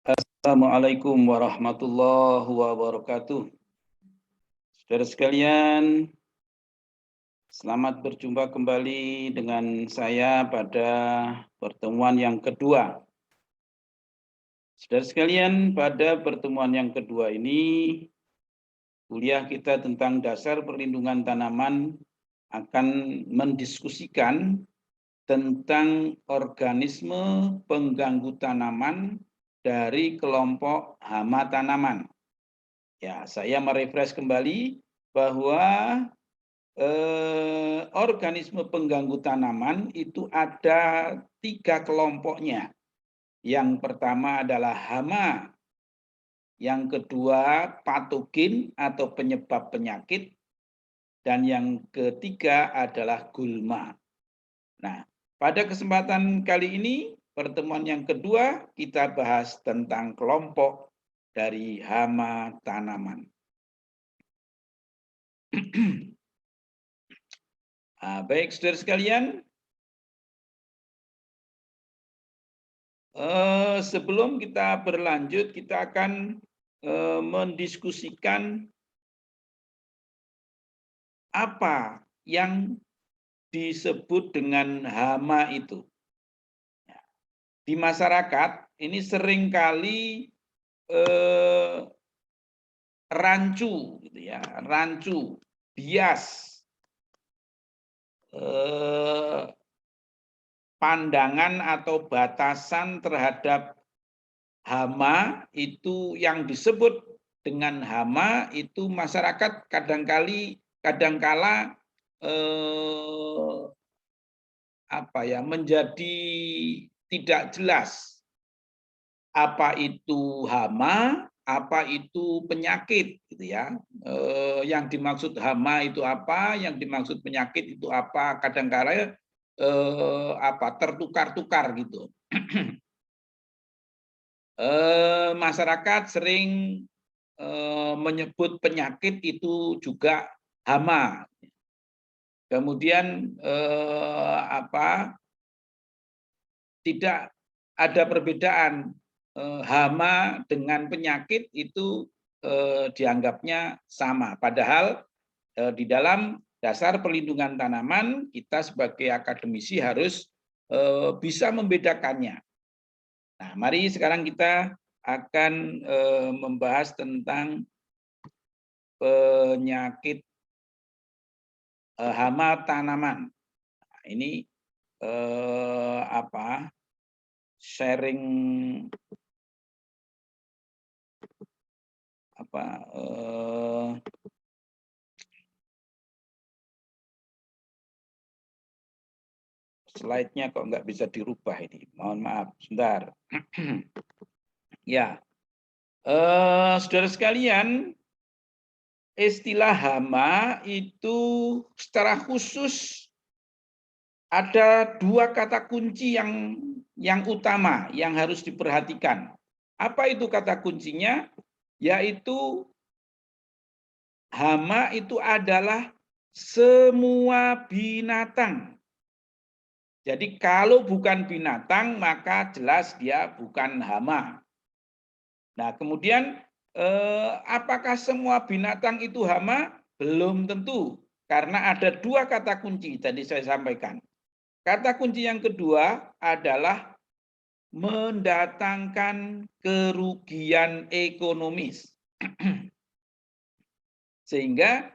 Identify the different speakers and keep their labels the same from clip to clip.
Speaker 1: Assalamualaikum warahmatullahi wabarakatuh. Saudara sekalian, selamat berjumpa kembali dengan saya pada pertemuan yang kedua. Saudara sekalian, pada pertemuan yang kedua ini, kuliah kita tentang dasar perlindungan tanaman akan mendiskusikan tentang organisme pengganggu tanaman dari kelompok hama tanaman. Ya, saya merefresh kembali bahwa organisme pengganggu tanaman itu ada 3 kelompoknya. Yang pertama adalah hama, yang kedua patogen atau penyebab penyakit, dan yang ketiga adalah gulma. Nah, pada kesempatan kali ini, pertemuan yang kedua, kita bahas tentang kelompok dari hama tanaman. Baik, saudara sekalian, sebelum kita berlanjut, kita akan mendiskusikan apa yang disebut dengan hama itu. Di masyarakat ini seringkali rancu, gitu ya, rancu, bias, pandangan atau batasan terhadap hama itu yang disebut dengan hama itu masyarakat kadangkala menjadi tidak jelas apa itu hama, apa itu penyakit, gitu ya. Yang dimaksud hama itu apa, yang dimaksud penyakit itu apa, kadangkala tertukar-tukar gitu. Masyarakat sering menyebut penyakit itu juga hama. Kemudian tidak ada perbedaan hama dengan penyakit itu dianggapnya sama. Padahal di dalam dasar perlindungan tanaman kita sebagai akademisi harus bisa membedakannya. Nah, mari sekarang kita akan membahas tentang penyakit hama tanaman. Nah, ini sharing slide-nya kok nggak bisa dirubah ini. Mohon maaf, sebentar. Ya, saudara sekalian, istilah hama itu secara khusus ada 2 kata kunci yang utama yang harus diperhatikan. Apa itu kata kuncinya? Yaitu hama itu adalah semua binatang. Jadi kalau bukan binatang maka jelas dia bukan hama. Nah, kemudian apakah semua binatang itu hama? Belum tentu, karena ada 2 kata kunci tadi saya sampaikan. Kata kunci yang kedua adalah mendatangkan kerugian ekonomis. Sehingga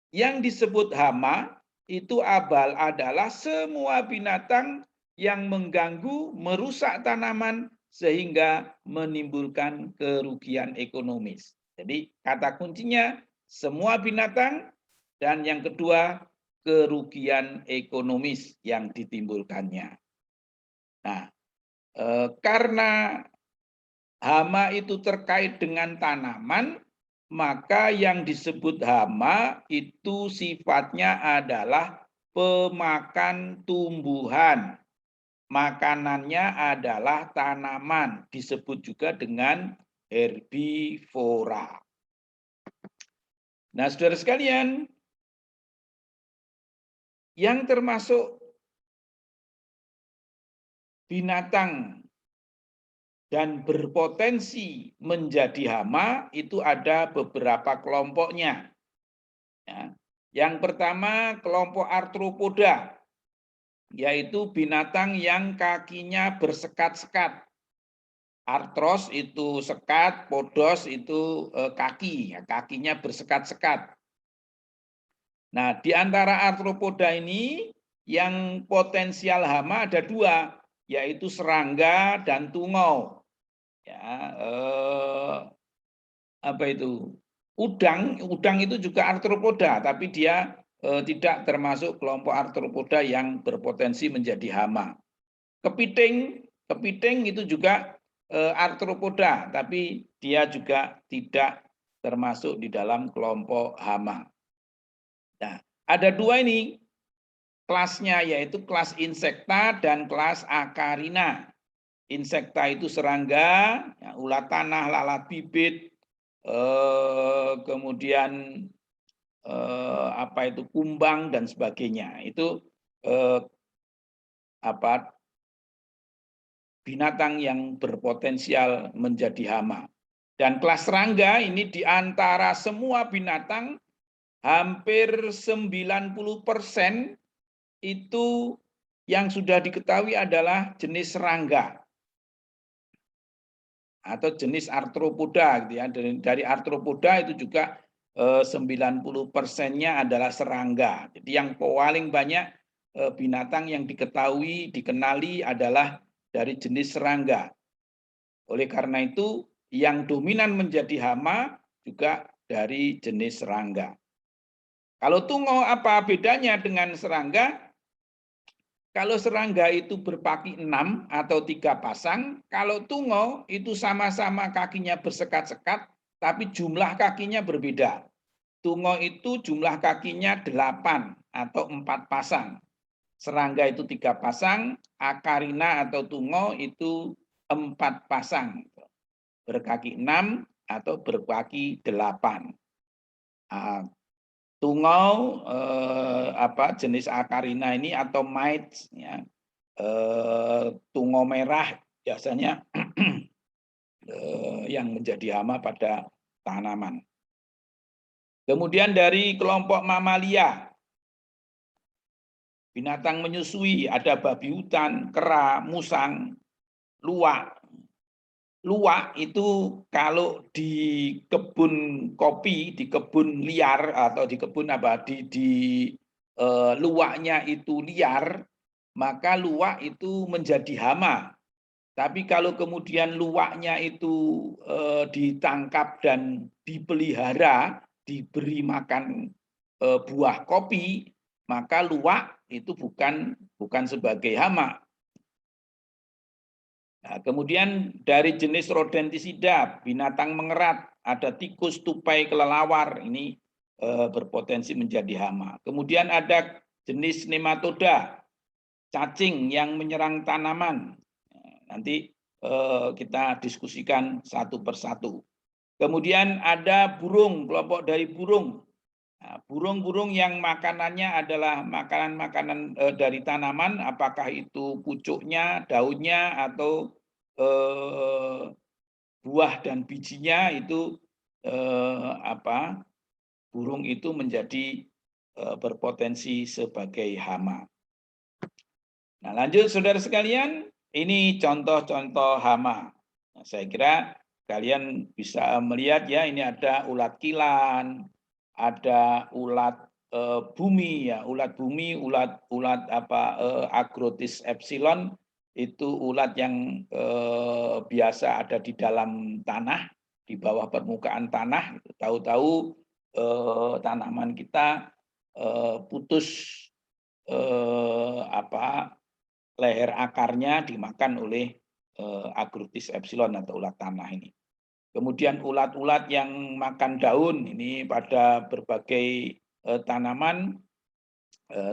Speaker 1: yang disebut hama itu adalah semua binatang yang mengganggu, merusak tanaman sehingga menimbulkan kerugian ekonomis. Jadi kata kuncinya semua binatang, dan yang kedua kerugian ekonomis yang ditimbulkannya. Nah, karena hama itu terkait dengan tanaman, maka yang disebut hama itu sifatnya adalah pemakan tumbuhan. Makanannya adalah tanaman, disebut juga dengan herbivora. Nah, saudara sekalian, yang termasuk binatang dan berpotensi menjadi hama itu ada beberapa kelompoknya. Ya. Yang pertama kelompok arthropoda, yaitu binatang yang kakinya bersekat-sekat. Artros itu sekat, podos itu kaki, ya, kakinya bersekat-sekat. Nah, di antara arthropoda ini yang potensial hama ada dua, yaitu serangga dan tungau. Ya, apa itu? Udang itu juga arthropoda, tapi dia tidak termasuk kelompok arthropoda yang berpotensi menjadi hama. Kepiting itu juga arthropoda, tapi dia juga tidak termasuk di dalam kelompok hama. Nah, ada dua ini kelasnya, yaitu kelas insekta dan kelas Acarina. Insekta itu serangga, ya, ulat tanah, lalat bibit, kemudian apa itu kumbang dan sebagainya. Itu apa binatang yang berpotensial menjadi hama. Dan kelas serangga ini di antara semua binatang hampir 90% itu yang sudah diketahui adalah jenis serangga atau jenis arthropoda gitu ya. Dari arthropoda itu juga 90%-nya adalah serangga. Jadi yang paling banyak binatang yang diketahui, dikenali adalah dari jenis serangga. Oleh karena itu, yang dominan menjadi hama juga dari jenis serangga. Kalau tungau apa bedanya dengan serangga? Kalau serangga itu berpaki 6 atau 3 pasang, kalau tungau itu sama-sama kakinya bersekat-sekat, tapi jumlah kakinya berbeda. Tungau itu jumlah kakinya 8 atau 4 pasang. Serangga itu 3 pasang, Acarina atau tungau itu 4 pasang. Berkaki 6 atau berkaki 8. Tungau jenis Acarina ini atau mites ya, tungau merah biasanya yang menjadi hama pada tanaman. Kemudian dari kelompok mamalia, binatang menyusui, ada babi hutan, kera, musang, luwak. Luwak itu kalau di kebun kopi, di kebun liar atau di kebun luwaknya itu liar, maka luwak itu menjadi hama. Tapi kalau kemudian luwaknya itu ditangkap dan dipelihara, diberi makan buah kopi, maka luwak itu bukan sebagai hama. Nah, kemudian dari jenis rodentisida, binatang mengerat, ada tikus, tupai, kelelawar, ini berpotensi menjadi hama. Kemudian ada jenis nematoda, cacing yang menyerang tanaman. Nanti kita diskusikan satu persatu. Kemudian ada burung, kelompok dari burung. Nah, burung-burung yang makanannya adalah makanan-makanan dari tanaman, apakah itu pucuknya, daunnya, atau buah dan bijinya itu burung itu menjadi berpotensi sebagai hama. Nah, lanjut saudara sekalian, ini contoh-contoh hama. Nah, saya kira kalian bisa melihat ya, ini ada ulat kilan, ada ulat bumi ya, ulat bumi, ulat Agrotis epsilon, itu ulat yang biasa ada di dalam tanah, di bawah permukaan tanah. Tahu-tahu tanaman kita putus leher akarnya dimakan oleh Agrotis epsilon atau ulat tanah ini. Kemudian ulat-ulat yang makan daun ini pada berbagai tanaman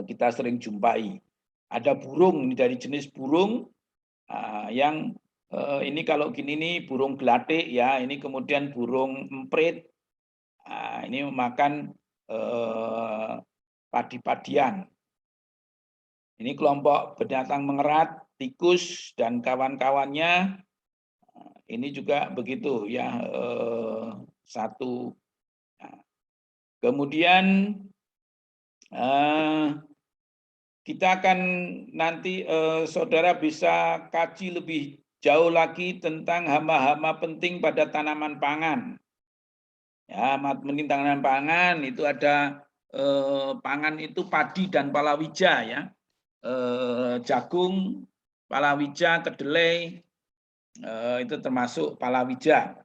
Speaker 1: kita sering jumpai. Ada burung, ini dari jenis burung yang ini kalau gini nih burung gelatik ya, ini kemudian burung emprit. Ini memakan padi-padian. Ini kelompok binatang mengerat, tikus dan kawan-kawannya. ini juga begitu ya, satu. Nah, kemudian kita akan nanti saudara bisa kaji lebih jauh lagi tentang hama-hama penting pada tanaman pangan. Ya, penting tanaman pangan itu ada pangan itu padi dan palawija ya, jagung, palawija, kedelai itu termasuk palawija.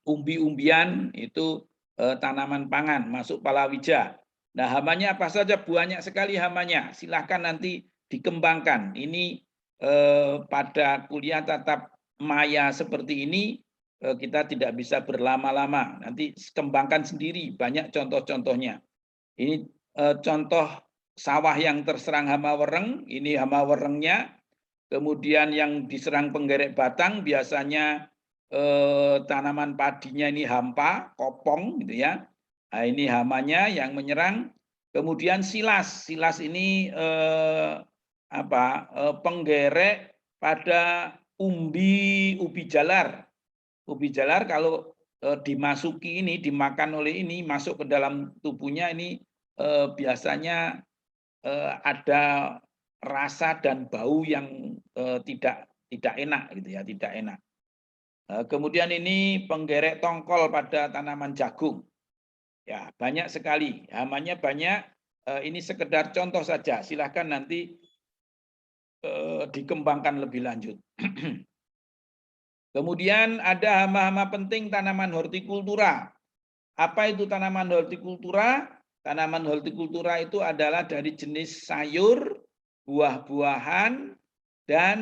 Speaker 1: Umbi-umbian itu tanaman pangan masuk palawija. Nah, hamanya apa saja? Banyak sekali hamanya. Silahkan nanti dikembangkan. Ini pada kuliah tatap maya seperti ini kita tidak bisa berlama-lama. Nanti kembangkan sendiri, banyak contoh-contohnya. Ini contoh sawah yang terserang hama wereng. Ini hama werengnya. Kemudian yang diserang penggerek batang biasanya tanaman padinya ini hampa, kopong gitu ya. Nah, ini hamanya yang menyerang. Kemudian silas. Silas ini penggerek pada ubi jalar. Ubi jalar kalau dimasuki ini, dimakan oleh ini, masuk ke dalam tubuhnya ini biasanya ada rasa dan bau yang tidak enak gitu ya, tidak enak. Kemudian ini penggerek tongkol pada tanaman jagung. Ya, banyak sekali. Hamanya banyak. Ini sekedar contoh saja. Silahkan nanti dikembangkan lebih lanjut. Kemudian ada hama-hama penting tanaman hortikultura. Apa itu tanaman hortikultura? Tanaman hortikultura itu adalah dari jenis sayur, buah-buahan, dan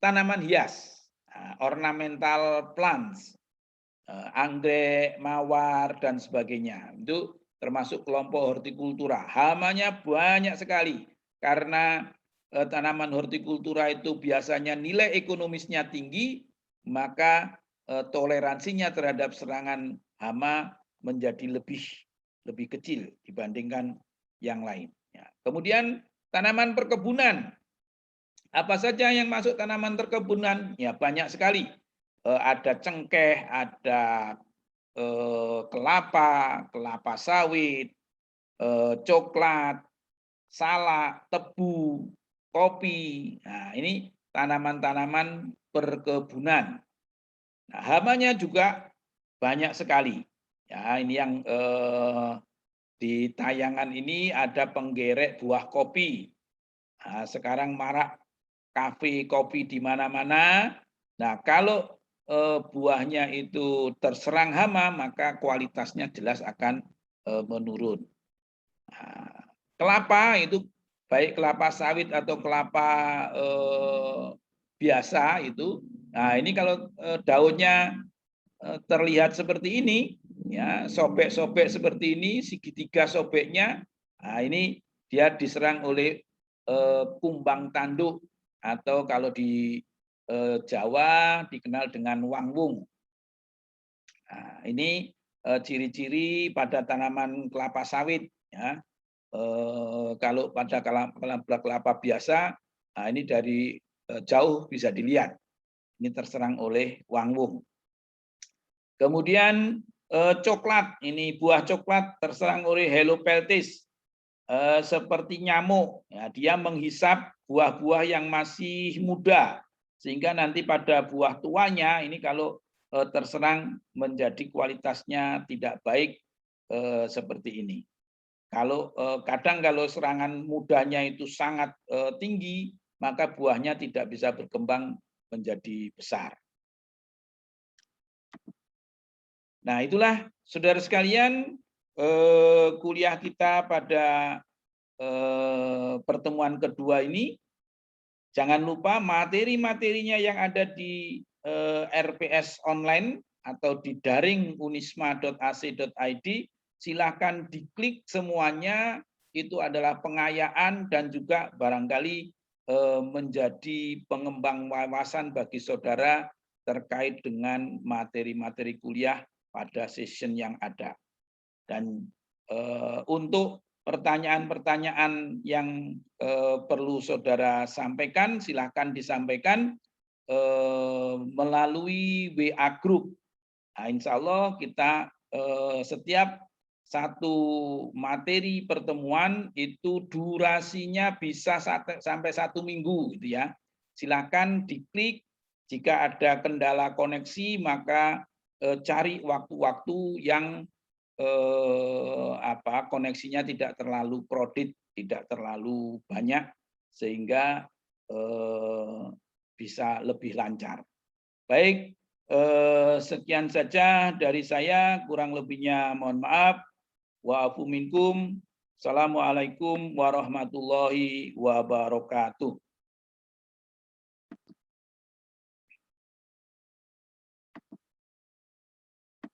Speaker 1: tanaman hias. Ornamental plants, anggrek, mawar, dan sebagainya. Itu termasuk kelompok hortikultura. Hamanya banyak sekali karena tanaman hortikultura itu biasanya nilai ekonomisnya tinggi, maka toleransinya terhadap serangan hama menjadi lebih kecil dibandingkan yang lain. Kemudian tanaman perkebunan. Apa saja yang masuk tanaman perkebunan? Ya banyak sekali. Ada cengkeh, ada kelapa, kelapa sawit, coklat, salak, tebu, kopi. Nah, ini tanaman-tanaman perkebunan. Nah, hamanya juga banyak sekali. Ya, ini yang di tayangan ini ada penggerek buah kopi. Nah, sekarang marak kafe kopi di mana-mana. Nah, kalau buahnya itu terserang hama, maka kualitasnya jelas akan menurun. Nah, kelapa itu baik kelapa sawit atau kelapa biasa itu. Nah, ini kalau daunnya terlihat seperti ini, ya sobek-sobek seperti ini, segitiga sobeknya, nah ini dia diserang oleh kumbang tanduk atau kalau di Jawa dikenal dengan wangwung. Nah, ini ciri-ciri pada tanaman kelapa sawit. Ya. Kalau pada kelapa biasa, nah ini dari jauh bisa dilihat. Ini terserang oleh wangwung. Kemudian coklat, ini buah coklat terserang oleh Helopeltis. Seperti nyamuk, ya, dia menghisap buah-buah yang masih muda, sehingga nanti pada buah tuanya ini kalau terserang menjadi kualitasnya tidak baik seperti ini. Kalau kadang kalau serangan mudanya itu sangat tinggi, maka buahnya tidak bisa berkembang menjadi besar. Nah, itulah saudara sekalian kuliah kita pada pertemuan kedua ini. Jangan lupa materi-materinya yang ada di RPS online atau di daring unisma.ac.id, silakan diklik semuanya. Itu adalah pengayaan dan juga barangkali menjadi pengembang wawasan bagi saudara terkait dengan materi-materi kuliah pada session yang ada. Dan untuk pertanyaan-pertanyaan yang perlu saudara sampaikan, silakan disampaikan. melalui WA Group. Nah, insya Allah kita setiap satu materi pertemuan itu durasinya bisa sampai 1 minggu, gitu ya. Silakan diklik. Jika ada kendala koneksi, maka cari waktu-waktu yang koneksinya tidak terlalu crowded, tidak terlalu banyak, sehingga bisa lebih lancar. Baik, sekian saja dari saya, kurang lebihnya mohon maaf. Wa'afu minkum. Assalamualaikum warahmatullahi wabarakatuh.